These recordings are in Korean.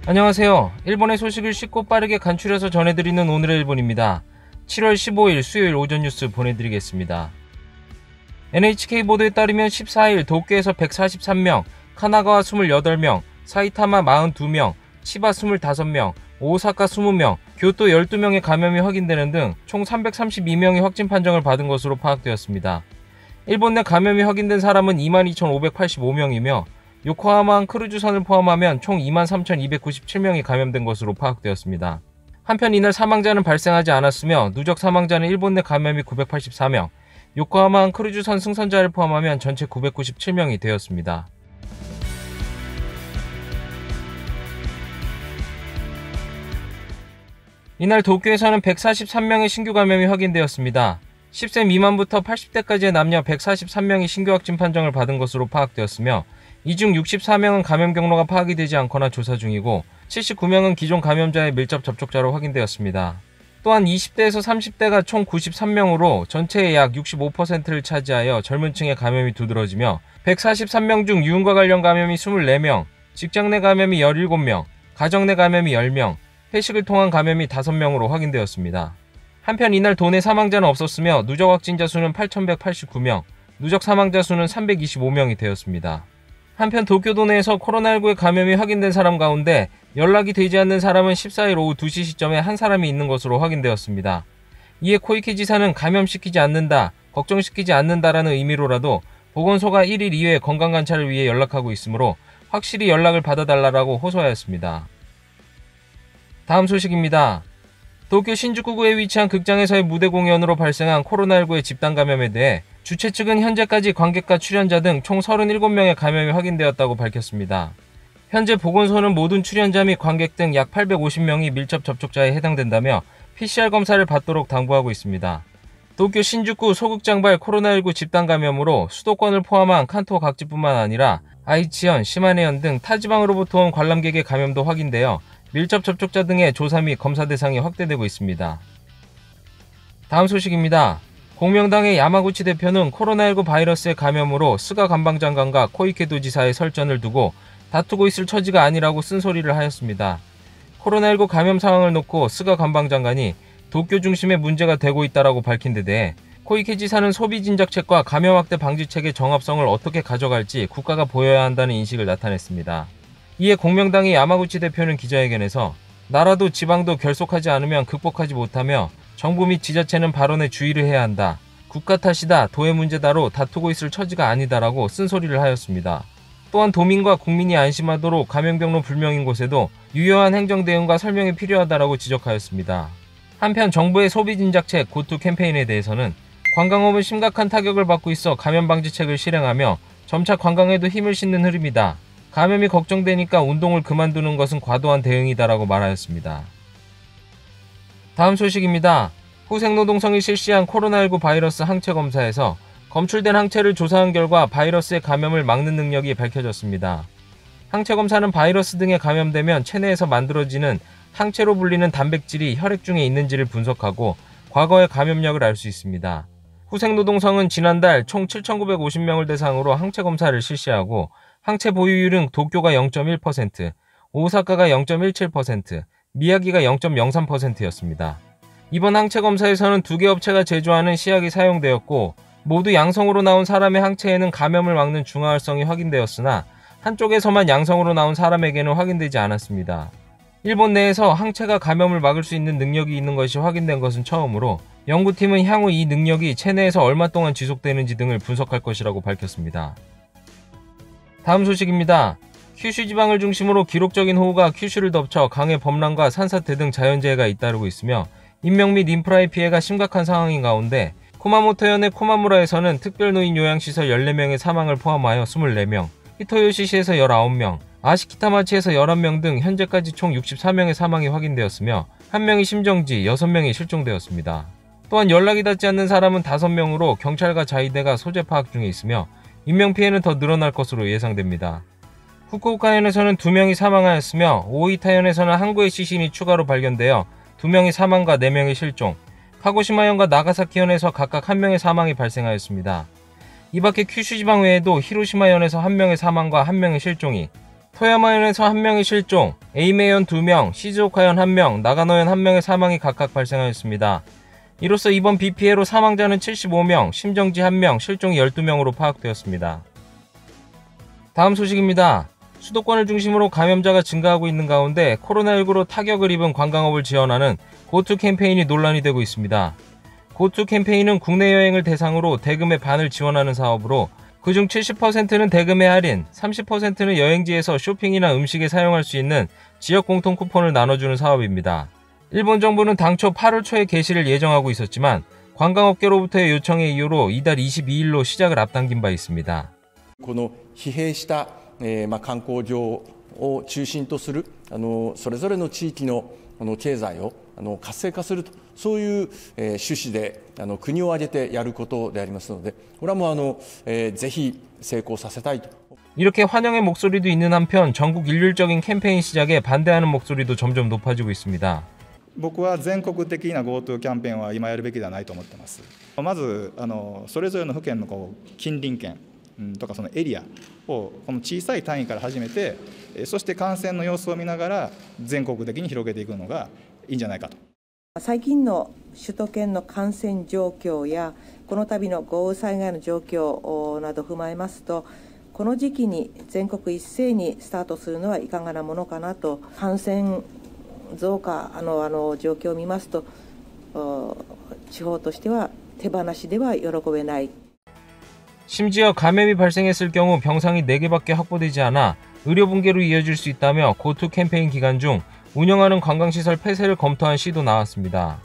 안녕하세요. 일본의 소식을 쉽고 빠르게 간추려서 전해드리는 오늘의 일본입니다. 7월 15일 수요일 오전 뉴스 보내드리겠습니다. NHK 보도에 따르면 14일 도쿄에서 143명, 카나가와 28명, 사이타마 42명, 치바 25명, 오사카 20명, 교토 12명의 감염이 확인되는 등 총 332명의 확진 판정을 받은 것으로 파악되었습니다. 일본 내 감염이 확인된 사람은 22,585명이며 요코하마항 크루즈선을 포함하면 총 23,297명이 감염된 것으로 파악되었습니다. 한편 이날 사망자는 발생하지 않았으며 누적 사망자는 일본 내 감염이 984명, 요코하마항 크루즈선 승선자를 포함하면 전체 997명이 되었습니다. 이날 도쿄에서는 143명의 신규 감염이 확인되었습니다. 10세 미만부터 80대까지의 남녀 143명이 신규 확진 판정을 받은 것으로 파악되었으며 이 중 64명은 감염 경로가 파악이 되지 않거나 조사 중이고 79명은 기존 감염자의 밀접 접촉자로 확인되었습니다. 또한 20대에서 30대가 총 93명으로 전체의 약 65%를 차지하여 젊은 층의 감염이 두드러지며 143명 중 유흥과 관련 감염이 24명, 직장 내 감염이 17명, 가정 내 감염이 10명, 회식을 통한 감염이 5명으로 확인되었습니다. 한편 이날 도내 사망자는 없었으며 누적 확진자 수는 8,189명, 누적 사망자 수는 325명이 되었습니다. 한편 도쿄도 내에서 코로나19에 감염이 확인된 사람 가운데 연락이 되지 않는 사람은 14일 오후 2시 시점에 한 사람이 있는 것으로 확인되었습니다. 이에 코이케 지사는 감염시키지 않는다, 걱정시키지 않는다라는 의미로라도 보건소가 1일 이후에 건강관찰을 위해 연락하고 있으므로 확실히 연락을 받아달라고 호소하였습니다. 다음 소식입니다. 도쿄 신주쿠구에 위치한 극장에서의 무대 공연으로 발생한 코로나19의 집단 감염에 대해 주최 측은 현재까지 관객과 출연자 등 총 37명의 감염이 확인되었다고 밝혔습니다. 현재 보건소는 모든 출연자 및 관객 등 약 850명이 밀접 접촉자에 해당된다며 PCR 검사를 받도록 당부하고 있습니다. 도쿄 신주쿠 소극장발 코로나19 집단 감염으로 수도권을 포함한 칸토 각지뿐만 아니라 아이치현, 시마네현 등 타 지방으로부터 온 관람객의 감염도 확인되어 밀접 접촉자 등의 조사 및 검사 대상이 확대되고 있습니다. 다음 소식입니다. 공명당의 야마구치 대표는 코로나19 바이러스의 감염으로 스가 관방장관과 코이케 도지사의 설전을 두고 다투고 있을 처지가 아니라고 쓴소리를 하였습니다. 코로나19 감염 상황을 놓고 스가 관방장관이 도쿄 중심에 문제가 되고 있다라고 밝힌 데 대해 코이케 지사는 소비 진작책과 감염 확대 방지책의 정합성을 어떻게 가져갈지 국가가 보여야 한다는 인식을 나타냈습니다. 이에 공명당의 야마구치 대표는 기자회견에서 나라도 지방도 결속하지 않으면 극복하지 못하며 정부 및 지자체는 발언에 주의를 해야 한다. 국가 탓이다, 도의 문제다로 다투고 있을 처지가 아니다라고 쓴소리를 하였습니다. 또한 도민과 국민이 안심하도록 감염 경로 불명인 곳에도 유효한 행정 대응과 설명이 필요하다라고 지적하였습니다. 한편 정부의 소비 진작책 고투 캠페인에 대해서는 관광업은 심각한 타격을 받고 있어 감염 방지책을 실행하며 점차 관광에도 힘을 싣는 흐름이다. 감염이 걱정되니까 운동을 그만두는 것은 과도한 대응이다라고 말하였습니다. 다음 소식입니다. 후생노동성이 실시한 코로나19 바이러스 항체 검사에서 검출된 항체를 조사한 결과 바이러스의 감염을 막는 능력이 밝혀졌습니다. 항체 검사는 바이러스 등에 감염되면 체내에서 만들어지는 항체로 불리는 단백질이 혈액 중에 있는지를 분석하고 과거의 감염력을 알 수 있습니다. 후생노동성은 지난달 총 7,950명을 대상으로 항체 검사를 실시하고 항체 보유율은 도쿄가 0.1%, 오사카가 0.17%, 미야기가 0.03%였습니다. 이번 항체 검사에서는 2개 업체가 제조하는 시약이 사용되었고 모두 양성으로 나온 사람의 항체에는 감염을 막는 중화활성이 확인되었으나 한쪽에서만 양성으로 나온 사람에게는 확인되지 않았습니다. 일본 내에서 항체가 감염을 막을 수 있는 능력이 있는 것이 확인된 것은 처음으로 연구팀은 향후 이 능력이 체내에서 얼마 동안 지속되는지 등을 분석할 것이라고 밝혔습니다. 다음 소식입니다. 큐슈 지방을 중심으로 기록적인 호우가 큐슈를 덮쳐 강의 범람과 산사태 등 자연재해가 잇따르고 있으며 인명 및 인프라의 피해가 심각한 상황인 가운데 쿠마모토현의 쿠마무라에서는 특별노인 요양시설 14명의 사망을 포함하여 24명, 히토요시시에서 19명, 아시키타마치에서 11명 등 현재까지 총 64명의 사망이 확인되었으며 1명이 심정지, 6명이 실종되었습니다. 또한 연락이 닿지 않는 사람은 5명으로 경찰과 자위대가 소재 파악 중에 있으며 인명피해는 더 늘어날 것으로 예상됩니다. 후쿠오카현에서는 2명이 사망하였으며 오이타현에서는 항구의 시신이 추가로 발견되어 2명이 사망과 4명이 실종, 카고시마현과 나가사키현에서 각각 1명의 사망이 발생하였습니다. 이 밖에 큐슈 지방 외에도 히로시마현에서 1명의 사망과 1명의 실종이, 토야마현에서 1명이 실종, 에이메현 2명, 시즈오카현 1명, 나가노현 1명의 사망이 각각 발생하였습니다. 이로써 이번 비 피해로 사망자는 75명, 심정지 1명, 실종이 12명으로 파악되었습니다. 다음 소식입니다. 수도권을 중심으로 감염자가 증가하고 있는 가운데 코로나19로 타격을 입은 관광업을 지원하는 고투 캠페인이 논란이 되고 있습니다. 고투 캠페인은 국내 여행을 대상으로 대금의 반을 지원하는 사업으로 그중 70%는 대금의 할인, 30%는 여행지에서 쇼핑이나 음식에 사용할 수 있는 지역 공통 쿠폰을 나눠주는 사업입니다. 일본 정부는 당초 8월 초에 개시를 예정하고 있었지만 관광업계로부터의 요청의 이유로 이달 22일로 시작을 앞당긴 바 있습니다. この疲弊した観光業を中心とするそれぞれの地域の経済を活性化するとそういう趣旨で国を挙げてやることでありますのでこれはもうぜひ成功させたいと 이렇게 환영의 목소리도 있는 한편 전국 일률적인 캠페인 시작에 반대하는 목소리도 점점 높아지고 있습니다. 僕は全国的な GoTo キャンペーンは今やるべきではないと思っています。まずそれぞれの府県の近隣県とかそのエリアをこの小さい単位から始めて、そして感染の様子を見ながら全国的に広げていくのがいいんじゃないかと。最近の首都圏の感染状況やこの度の豪雨災害の状況などを踏まえますと、この時期に全国一斉にスタートするのはいかがなものかなと。感染増加状況を見ますと地方としては手放しでは喜べない。 심지어 감염이 발생했을 경우 병상이 4개밖에 확보되지 않아 의료 붕괴로 이어질 수 있다며 고투 캠페인 기간 중 운영하는 관광시설 폐쇄를 검토한 시도 나왔습니다.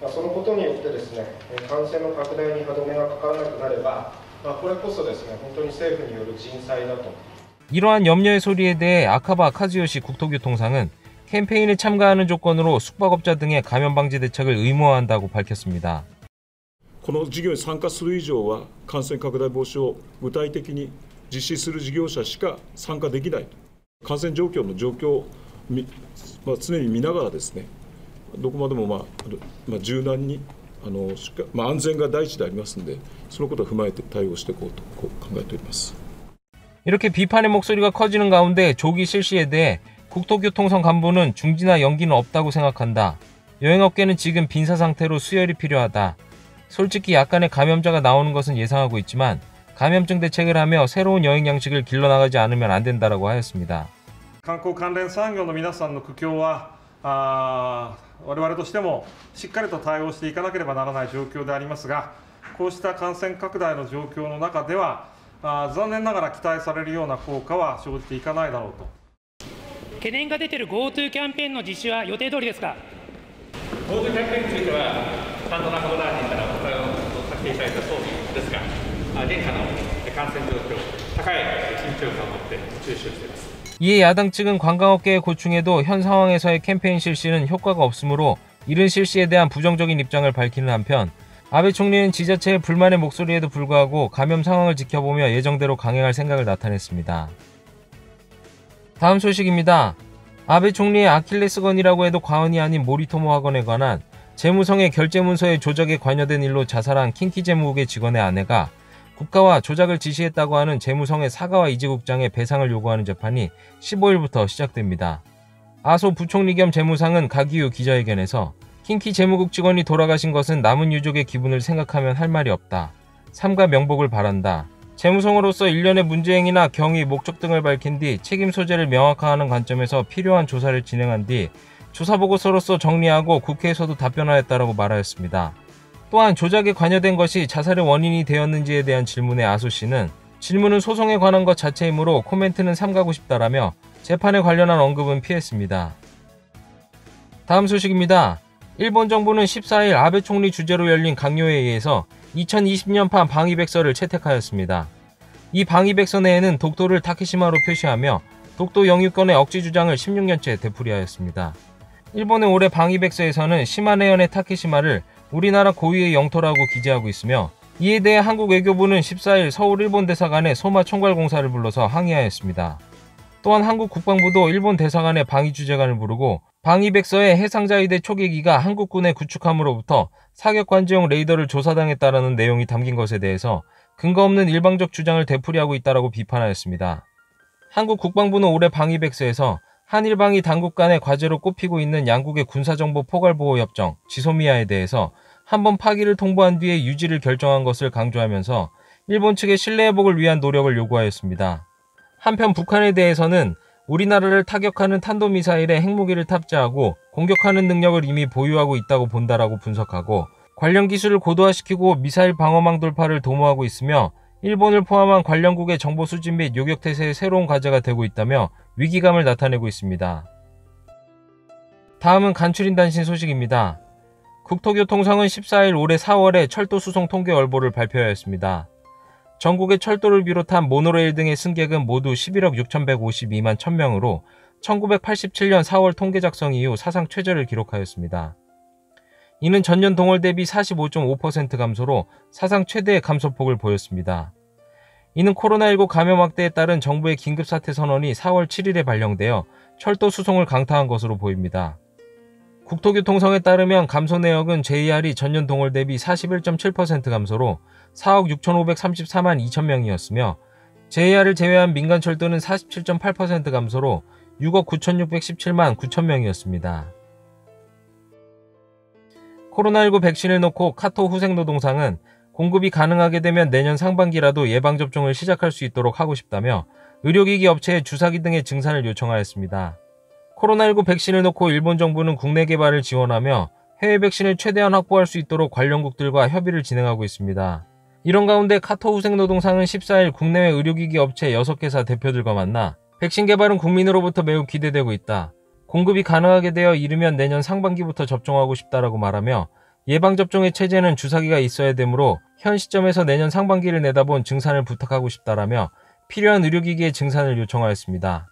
そのことによってですね、感染の拡大に歯止めがかからなくなれば、これこそですね、本当に政府による人災だと。 이러한 염려의 소리에 대해 아카바 카즈요시 국토교통상은 캠페인에 참가하는 조건으로 숙박업자 등의 감염 방지 대책을 의무화한다고 밝혔습니다. この事業に参加する以上は感染拡大防止を具体的に実施する事業者しか参加できない。感染状況の状況を常に見ながらですね、どこまでも柔軟に安全が第一でありますので、そのことを踏まえて対応していこうと考えております。 이렇게 비판의 목소리가 커지는 가운데 조기 실시에 대해 국토교통성 간부는 중지나 연기는 없다고 생각한다. 여행업계는 지금 빈사 상태로 수혈이 필요하다. 솔직히 약간의 감염자가 나오는 것은 예상하고 있지만 감염증 대책을 하며 새로운 여행 양식을 길러나가지 않으면 안 된다라고 하였습니다. 観光関連産業の皆さんの苦境は我々としてもしっかりと対応していかなければならない状況でありますが、こうした感染拡大の状況の中では残念ながら期待されるような効果は生じていかないだろうと。 懸念が出ている GoTo キャンペーンの実施は予定通りですか？ GoTo キャンペーンについては、担当中村大臣からお答えをさせていただいた総理ですが、現下の感染状況、高い緊張感を持って注視をしています。 이에 야당 측은 관광업계의 고충에도 현 상황에서의 캠페인 실시는 효과가 없으므로 이른 실시에 대한 부정적인 입장을 밝히는 한편 아베 총리는 지자체의 불만의 목소리에도 불구하고 감염 상황을 지켜보며 예정대로 강행할 생각을 나타냈습니다. 다음 소식입니다. 아베 총리의 아킬레스건이라고 해도 과언이 아닌 모리토모 학원에 관한 재무성의 결제문서의 조작에 관여된 일로 자살한 킹키 재무국의 직원의 아내가 국가와 조작을 지시했다고 하는 재무성의 사과와 이지국장의 배상을 요구하는 재판이 15일부터 시작됩니다. 아소 부총리 겸 재무상은 각 이후 기자회견에서 킹키 재무국 직원이 돌아가신 것은 남은 유족의 기분을 생각하면 할 말이 없다. 삼가 명복을 바란다. 재무성으로서 일련의 문제행위나 경위, 목적 등을 밝힌 뒤 책임 소재를 명확화하는 관점에서 필요한 조사를 진행한 뒤 조사보고서로서 정리하고 국회에서도 답변하였다라고 말하였습니다. 또한 조작에 관여된 것이 자살의 원인이 되었는지에 대한 질문에 아소 씨는 질문은 소송에 관한 것 자체이므로 코멘트는 삼가고 싶다라며 재판에 관련한 언급은 피했습니다. 다음 소식입니다. 일본 정부는 14일 아베 총리 주재로 열린 강요회의에서 2020년판 방위백서를 채택하였습니다. 이 방위백서 내에는 독도를 타케시마로 표시하며 독도 영유권의 억지 주장을 16년째 되풀이하였습니다. 일본의 올해 방위백서에서는 시마네현의 타케시마를 우리나라 고유의 영토라고 기재하고 있으며 이에 대해 한국 외교부는 14일 서울 일본 대사관에 소마 총괄공사를 불러서 항의하였습니다. 또한 한국 국방부도 일본 대사관에 방위주재관을 부르고 방위백서의 해상자위대 초계기가 한국군에 구축함으로부터 사격관제용 레이더를 조사당했다라는 내용이 담긴 것에 대해서 근거 없는 일방적 주장을 되풀이하고 있다라고 비판하였습니다. 한국 국방부는 올해 방위백서에서 한일방위 당국 간의 과제로 꼽히고 있는 양국의 군사정보 포괄보호협정 지소미아에 대해서 한번 파기를 통보한 뒤에 유지를 결정한 것을 강조하면서 일본 측의 신뢰회복을 위한 노력을 요구하였습니다. 한편 북한에 대해서는 우리나라를 타격하는 탄도미사일에 핵무기를 탑재하고 공격하는 능력을 이미 보유하고 있다고 본다라고 분석하고 관련 기술을 고도화시키고 미사일 방어망 돌파를 도모하고 있으며 일본을 포함한 관련국의 정보 수집 및 요격태세의 새로운 과제가 되고 있다며 위기감을 나타내고 있습니다. 다음은 간추린 단신 소식입니다. 국토교통청은 14일 올해 4월에 철도 수송 통계 얼보를 발표하였습니다. 전국의 철도를 비롯한 모노레일 등의 승객은 모두 11억 6,152만 1000명으로 1987년 4월 통계 작성 이후 사상 최저를 기록하였습니다. 이는 전년 동월 대비 45.5% 감소로 사상 최대의 감소폭을 보였습니다. 이는 코로나19 감염 확대에 따른 정부의 긴급사태 선언이 4월 7일에 발령되어 철도 수송을 강타한 것으로 보입니다. 국토교통청에 따르면 감소 내역은 JR이 전년 동월 대비 41.7% 감소로 4억 6,534만 2천명이었으며 JR을 제외한 민간철도는 47.8% 감소로 6억 9,617만 9천명이었습니다. 코로나19 백신을 놓고 카토 후생노동상은 공급이 가능하게 되면 내년 상반기라도 예방접종을 시작할 수 있도록 하고 싶다며 의료기기 업체에 주사기 등의 증산을 요청하였습니다. 코로나19 백신을 놓고 일본 정부는 국내 개발을 지원하며 해외 백신을 최대한 확보할 수 있도록 관련국들과 협의를 진행하고 있습니다. 이런 가운데 카토 후생노동상은 14일 국내외 의료기기 업체 6개사 대표들과 만나 백신 개발은 국민으로부터 매우 기대되고 있다. 공급이 가능하게 되어 이르면 내년 상반기부터 접종하고 싶다라고 말하며 예방접종의 체제는 주사기가 있어야 되므로 현 시점에서 내년 상반기를 내다본 증산을 부탁하고 싶다라며 필요한 의료기기의 증산을 요청하였습니다.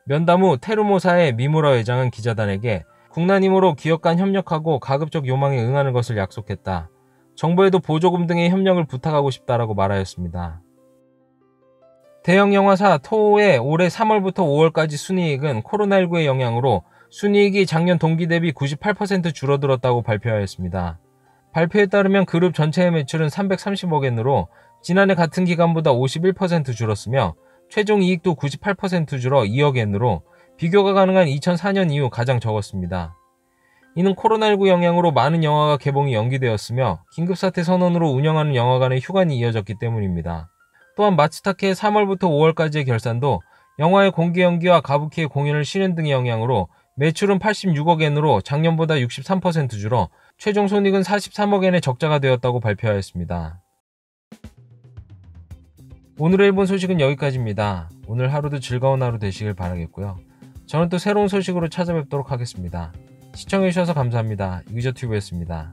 면담 후 테루모사의 미무라 회장은 기자단에게 국난 힘으로 기업 간 협력하고 가급적 요망에 응하는 것을 약속했다. 정부에도 보조금 등의 협력을 부탁하고 싶다라고 말하였습니다. 대형 영화사 토호의 올해 3월부터 5월까지 순이익은 코로나19의 영향으로 순이익이 작년 동기 대비 98% 줄어들었다고 발표하였습니다. 발표에 따르면 그룹 전체의 매출은 330억엔으로 지난해 같은 기간보다 51% 줄었으며 최종 이익도 98% 줄어 2억엔으로 비교가 가능한 2004년 이후 가장 적었습니다. 이는 코로나19 영향으로 많은 영화가 개봉이 연기되었으며 긴급사태 선언으로 운영하는 영화관의 휴관이 이어졌기 때문입니다. 또한 마츠타케의 3월부터 5월까지의 결산도 영화의 공개 연기와 가부키의 공연을 쉬는 등의 영향으로 매출은 86억엔으로 작년보다 63% 줄어 최종 손익은 43억엔의 적자가 되었다고 발표하였습니다. 오늘의 일본 소식은 여기까지입니다. 오늘 하루도 즐거운 하루 되시길 바라겠고요. 저는 또 새로운 소식으로 찾아뵙도록 하겠습니다. 시청해주셔서 감사합니다. 이그저튜브였습니다.